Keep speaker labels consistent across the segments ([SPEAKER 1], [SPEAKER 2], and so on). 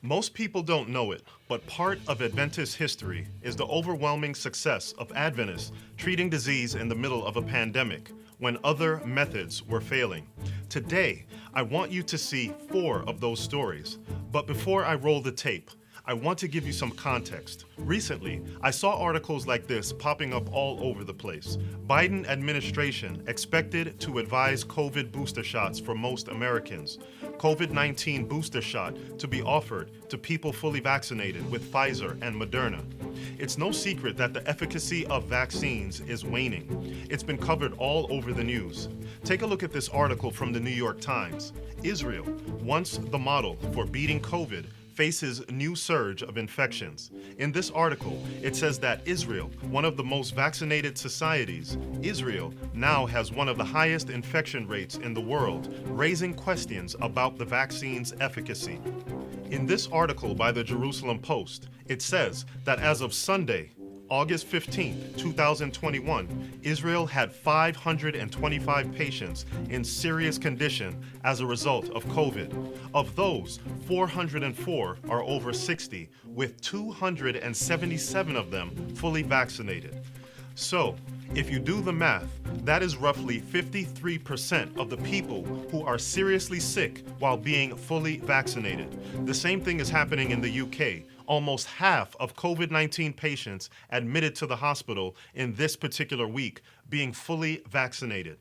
[SPEAKER 1] Most people don't know it, but part of Adventist history is the overwhelming success of Adventists treating disease in the middle of a pandemic when other methods were failing. Today, I want you to see 4 of those stories. But before I roll the tape, I want to give you some context. Recently, I saw articles like this popping up all over the place. Biden administration expected to advise COVID booster shots for most Americans. COVID-19 booster shot to be offered to people fully vaccinated with Pfizer and Moderna. It's no secret that the efficacy of vaccines is waning. It's been covered all over the news. Take a look at this article from the New York Times. Israel, once the model for beating COVID, faces new surge of infections. In this article, it says that Israel, one of the most vaccinated societies, Israel now has one of the highest infection rates in the world, raising questions about the vaccine's efficacy. In this article by the Jerusalem Post, it says that as of Sunday, August 15, 2021, Israel had 525 patients in serious condition as a result of COVID. Of those, 404 are over 60, with 277 of them fully vaccinated. So, if you do the math, that is roughly 53% of the people who are seriously sick while being fully vaccinated. The same thing is happening in the UK. Almost half of COVID-19 patients admitted to the hospital in this particular week being fully vaccinated.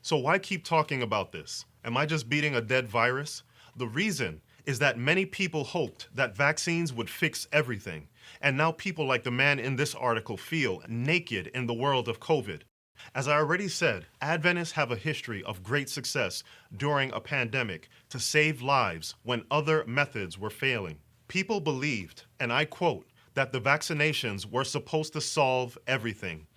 [SPEAKER 1] So why keep talking about this? Am I just beating a dead virus? The reason is that many people hoped that vaccines would fix everything. And now people like the man in this article feel naked in the world of COVID. As I already said, Adventists have a history of great success during a pandemic to save lives when other methods were failing. People believed, and I quote, that the vaccinations were supposed to solve everything.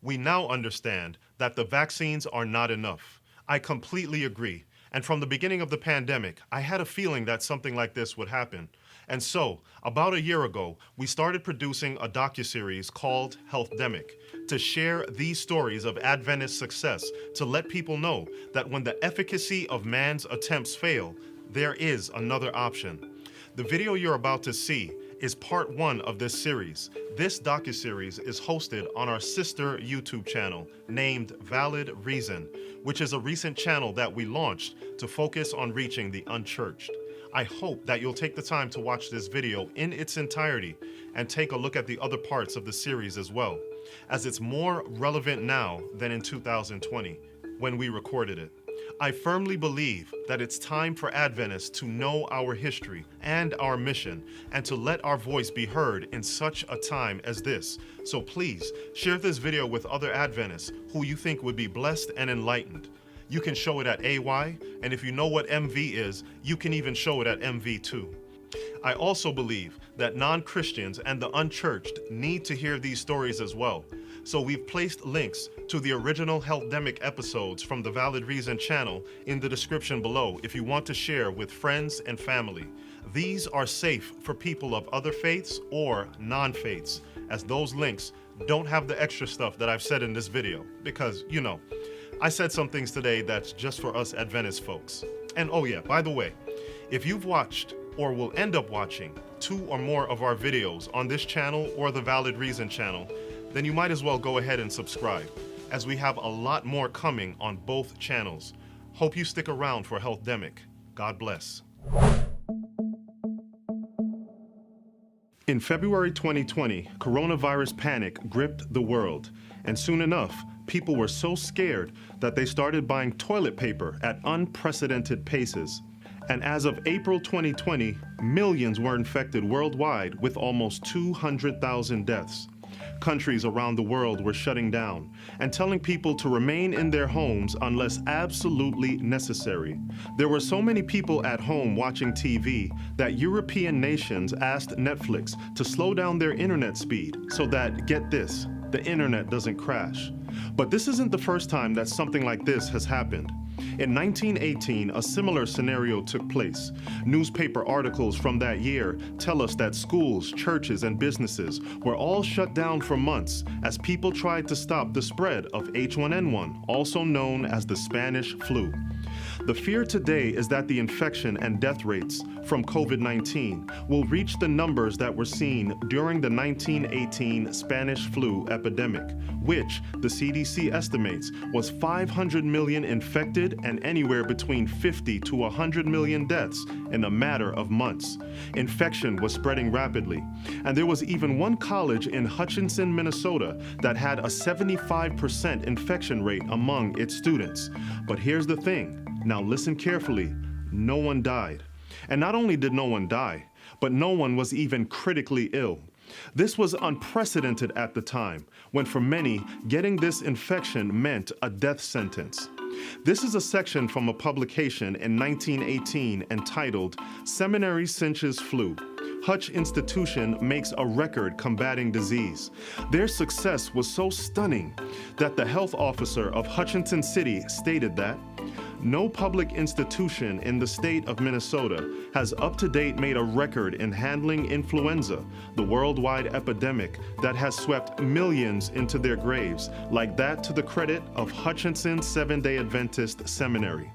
[SPEAKER 1] We now understand that the vaccines are not enough. I completely agree. And from the beginning of the pandemic, I had a feeling that something like this would happen. And so, about a year ago, we started producing a docuseries called Healthdemic to share these stories of Adventist success, to let people know that when the efficacy of man's attempts fail, there is another option. The video you're about to see is part 1 of this series. This docuseries is hosted on our sister YouTube channel named Valid Reason, which is a recent channel that we launched to focus on reaching the unchurched. I hope that you'll take the time to watch this video in its entirety and take a look at the other parts of the series as well, as it's more relevant now than in 2020 when we recorded it. I firmly believe that it's time for Adventists to know our history and our mission and to let our voice be heard in such a time as this. So please share this video with other Adventists who you think would be blessed and enlightened. You can show it at AY, and if you know what MV is, you can even show it at MV too. I also believe that non-Christians and the unchurched need to hear these stories as well. So we've placed links to the original Healthdemic episodes from the Valid Reason channel in the description below if you want to share with friends and family. These are safe for people of other faiths or non-faiths, as those links don't have the extra stuff that I've said in this video, because, you know, I said some things today that's just for us Adventist folks. And oh yeah, by the way, if you've watched or will end up watching 2 or more of our videos on this channel or the Valid Reason channel, then you might as well go ahead and subscribe, as we have a lot more coming on both channels. Hope you stick around for Healthdemic. God bless. In February 2020, coronavirus panic gripped the world, and soon enough, people were so scared that they started buying toilet paper at unprecedented paces. And as of April 2020, millions were infected worldwide with almost 200,000 deaths. Countries around the world were shutting down and telling people to remain in their homes unless absolutely necessary. There were so many people at home watching TV that European nations asked Netflix to slow down their internet speed so that, get this, the internet doesn't crash. But this isn't the first time that something like this has happened. In 1918, a similar scenario took place. Newspaper articles from that year tell us that schools, churches, and businesses were all shut down for months as people tried to stop the spread of H1N1, also known as the Spanish flu. The fear today is that the infection and death rates from COVID-19 will reach the numbers that were seen during the 1918 Spanish flu epidemic, which the CDC estimates was 500 million infected and anywhere between 50 to 100 million deaths in a matter of months. Infection was spreading rapidly, and there was even one college in Hutchinson, Minnesota that had a 75% infection rate among its students. But here's the thing. Now listen carefully. No one died. And not only did no one die, but no one was even critically ill. This was unprecedented at the time, when for many, getting this infection meant a death sentence. This is a section from a publication in 1918 entitled Seminary Cinches Flu. Hutch Institution makes a record combating disease. Their success was so stunning that the health officer of Hutchinson City stated that no public institution in the state of Minnesota has up to date made a record in handling influenza, the worldwide epidemic that has swept millions into their graves, like that to the credit of Hutchinson Seventh-day Adventist Seminary.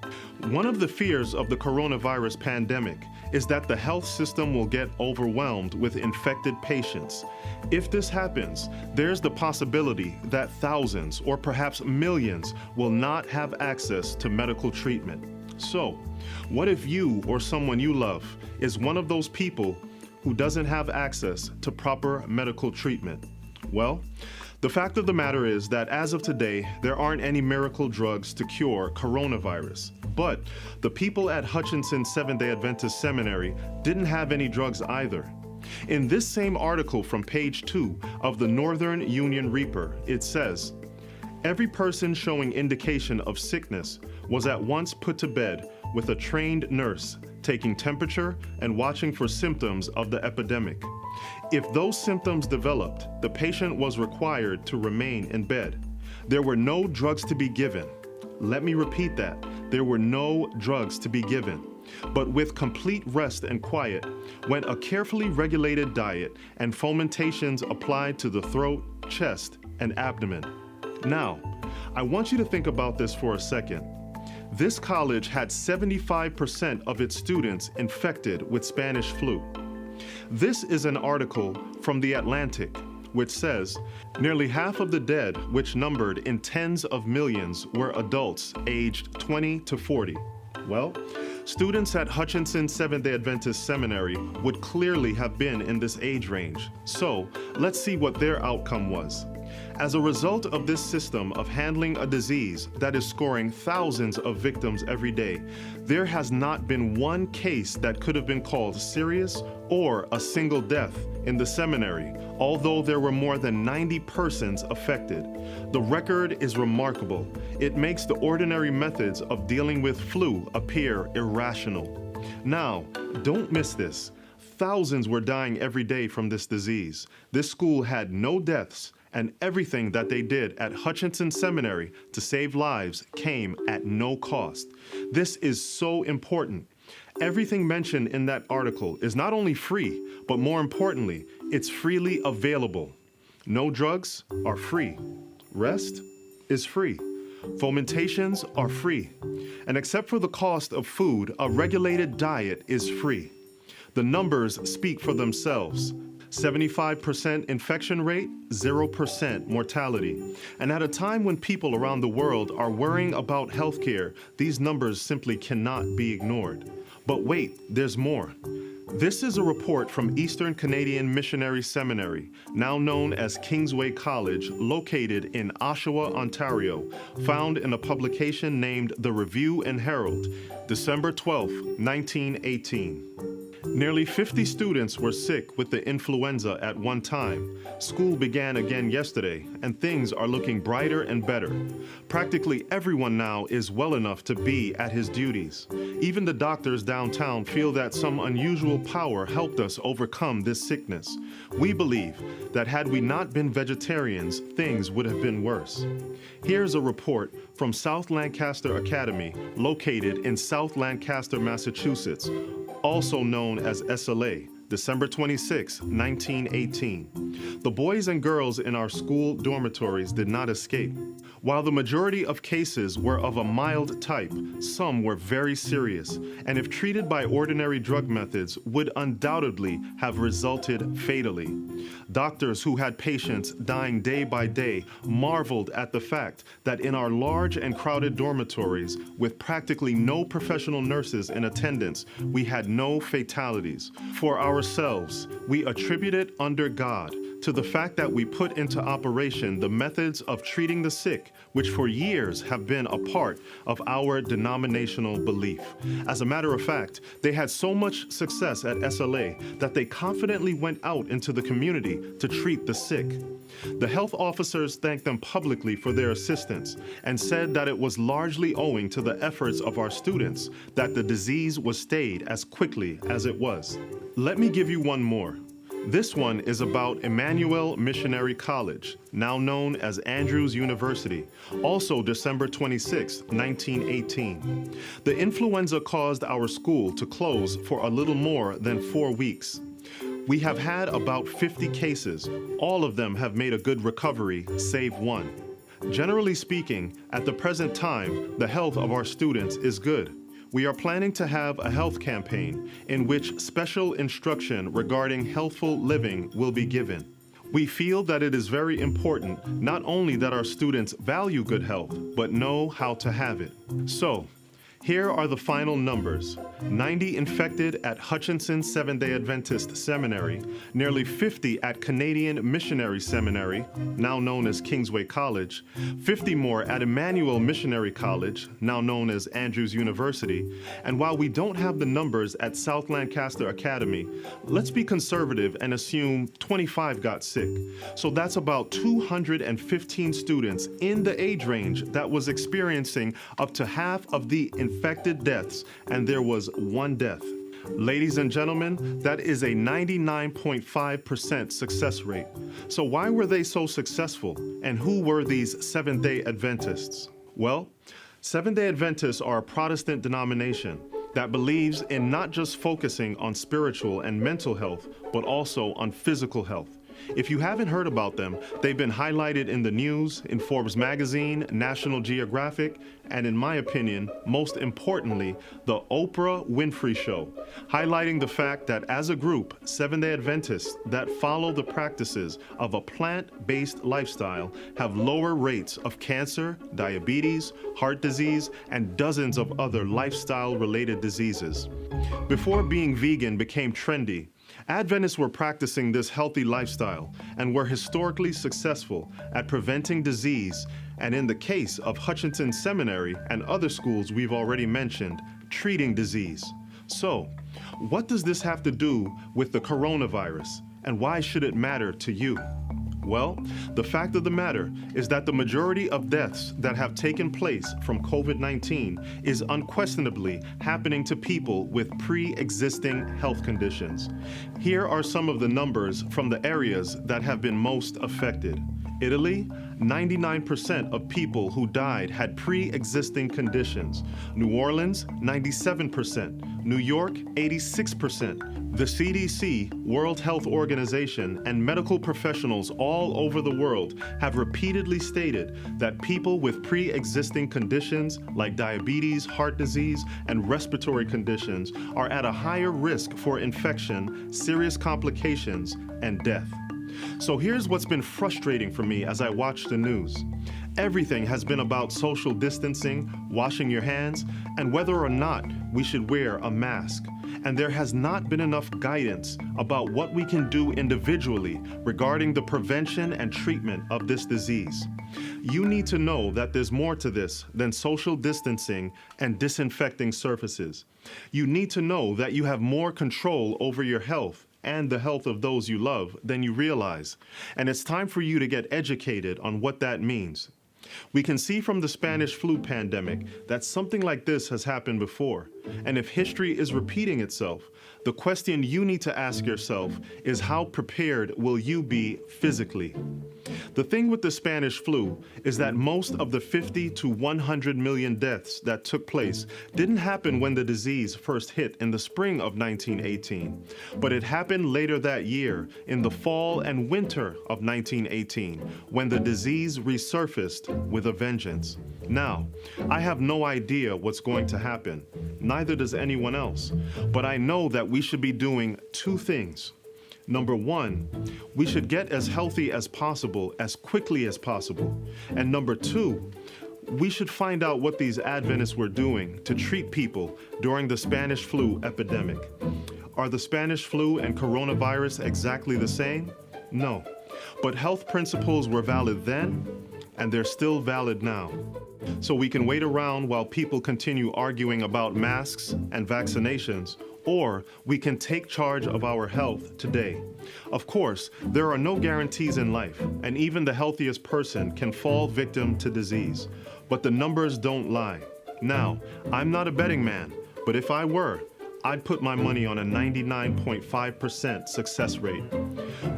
[SPEAKER 1] One of the fears of the coronavirus pandemic is that the health system will get overwhelmed with infected patients. If this happens, there's the possibility that thousands or perhaps millions will not have access to medical treatment. So, what if you or someone you love is one of those people who doesn't have access to proper medical treatment? Well, the fact of the matter is that as of today, there aren't any miracle drugs to cure coronavirus. But the people at Hutchinson Seventh-day Adventist Seminary didn't have any drugs either. In this same article from page 2 of the Northern Union Reaper, it says, every person showing indication of sickness was at once put to bed with a trained nurse taking temperature and watching for symptoms of the epidemic. If those symptoms developed, the patient was required to remain in bed. There were no drugs to be given. Let me repeat that. There were no drugs to be given. But with complete rest and quiet went a carefully regulated diet and fomentations applied to the throat, chest, and abdomen. Now, I want you to think about this for a second. This college had 75% of its students infected with Spanish flu. This is an article from The Atlantic, which says, nearly half of the dead, which numbered in tens of millions, were adults aged 20 to 40. Well, students at Hutchinson Seventh-day Adventist Seminary would clearly have been in this age range. So, let's see what their outcome was. As a result of this system of handling a disease that is scoring thousands of victims every day, there has not been one case that could have been called serious or a single death in the seminary, although there were more than 90 persons affected. The record is remarkable. It makes the ordinary methods of dealing with flu appear irrational. Now, don't miss this. Thousands were dying every day from this disease. This school had no deaths, and everything that they did at Hutchinson Seminary to save lives came at no cost. This is so important. Everything mentioned in that article is not only free, but more importantly, it's freely available. No drugs are free. Rest is free. Fomentations are free. And except for the cost of food, a regulated diet is free. The numbers speak for themselves. 75% infection rate, 0% mortality. And at a time when people around the world are worrying about healthcare, these numbers simply cannot be ignored. But wait, there's more. This is a report from Eastern Canadian Missionary Seminary, now known as Kingsway College, located in Oshawa, Ontario, found in a publication named The Review and Herald, December 12, 1918. Nearly 50 students were sick with the influenza at one time. School began again yesterday, and things are looking brighter and better. Practically everyone now is well enough to be at his duties. Even the doctors downtown feel that some unusual power helped us overcome this sickness. We believe that had we not been vegetarians, things would have been worse. Here's a report from South Lancaster Academy, located in South Lancaster, Massachusetts, also known as SLA, December 26, 1918. The boys and girls in our school dormitories did not escape. While the majority of cases were of a mild type, some were very serious, and if treated by ordinary drug methods, would undoubtedly have resulted fatally. Doctors who had patients dying day by day marveled at the fact that in our large and crowded dormitories, with practically no professional nurses in attendance, we had no fatalities. For ourselves, we attribute it under God to the fact that we put into operation the methods of treating the sick, which for years have been a part of our denominational belief. As a matter of fact, they had so much success at SLA that they confidently went out into the community to treat the sick. The health officers thanked them publicly for their assistance and said that it was largely owing to the efforts of our students that the disease was stayed as quickly as it was. Let me give you one more. This one is about Emmanuel Missionary College, now known as Andrews University, also December 26, 1918. The influenza caused our school to close for a little more than 4 weeks. We have had about 50 cases. All of them have made a good recovery, save one. Generally speaking, at the present time, the health of our students is good. We are planning to have a health campaign in which special instruction regarding healthful living will be given. We feel that it is very important not only that our students value good health, but know how to have it. So, here are the final numbers. 90 infected at Hutchinson Seventh-day Adventist Seminary, nearly 50 at Canadian Missionary Seminary, now known as Kingsway College, 50 more at Emmanuel Missionary College, now known as Andrews University, and while we don't have the numbers at South Lancaster Academy, let's be conservative and assume 25 got sick. So that's about 215 students in the age range that was experiencing up to half of the infected deaths, and there was one death. Ladies and gentlemen, that is a 99.5% success rate. So why were they so successful, and who were these Seventh-day Adventists? Well, Seventh-day Adventists are a Protestant denomination that believes in not just focusing on spiritual and mental health, but also on physical health. If you haven't heard about them, they've been highlighted in the news, in Forbes magazine, National Geographic, and in my opinion, most importantly, the Oprah Winfrey Show, highlighting the fact that as a group, Seventh-day Adventists that follow the practices of a plant-based lifestyle have lower rates of cancer, diabetes, heart disease, and dozens of other lifestyle-related diseases. Before being vegan became trendy, Adventists were practicing this healthy lifestyle and were historically successful at preventing disease, and in the case of Hutchinson Seminary and other schools we've already mentioned, treating disease. So, what does this have to do with the coronavirus, and why should it matter to you? Well, the fact of the matter is that the majority of deaths that have taken place from COVID-19 is unquestionably happening to people with pre-existing health conditions. Here are some of the numbers from the areas that have been most affected. Italy, 99% of people who died had pre-existing conditions. New Orleans, 97%. New York, 86%. The CDC, World Health Organization, and medical professionals all over the world have repeatedly stated that people with pre-existing conditions like diabetes, heart disease, and respiratory conditions are at a higher risk for infection, serious complications, and death. So here's what's been frustrating for me as I watch the news. Everything has been about social distancing, washing your hands, and whether or not we should wear a mask. And there has not been enough guidance about what we can do individually regarding the prevention and treatment of this disease. You need to know that there's more to this than social distancing and disinfecting surfaces. You need to know that you have more control over your health and the health of those you love than you realize. And it's time for you to get educated on what that means. We can see from the Spanish flu pandemic that something like this has happened before. And if history is repeating itself, the question you need to ask yourself is how prepared will you be physically? The thing with the Spanish flu is that most of the 50 to 100 million deaths that took place didn't happen when the disease first hit in the spring of 1918, but it happened later that year in the fall and winter of 1918 when the disease resurfaced with a vengeance. Now, I have no idea what's going to happen, neither does anyone else, but I know that we should be doing two things. Number one, we should get as healthy as possible, as quickly as possible. And number two, we should find out what these Adventists were doing to treat people during the Spanish flu epidemic. Are the Spanish flu and coronavirus exactly the same? No. But health principles were valid then, and they're still valid now. So we can wait around while people continue arguing about masks and vaccinations, or we can take charge of our health today. Of course, there are no guarantees in life, and even the healthiest person can fall victim to disease. But the numbers don't lie. Now, I'm not a betting man, but if I were, I'd put my money on a 99.5% success rate.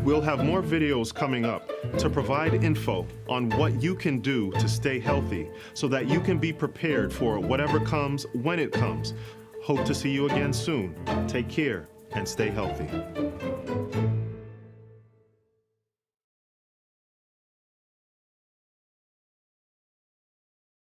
[SPEAKER 1] We'll have more videos coming up to provide info on what you can do to stay healthy so that you can be prepared for whatever comes when it comes. Hope to see you again soon. Take care and stay healthy.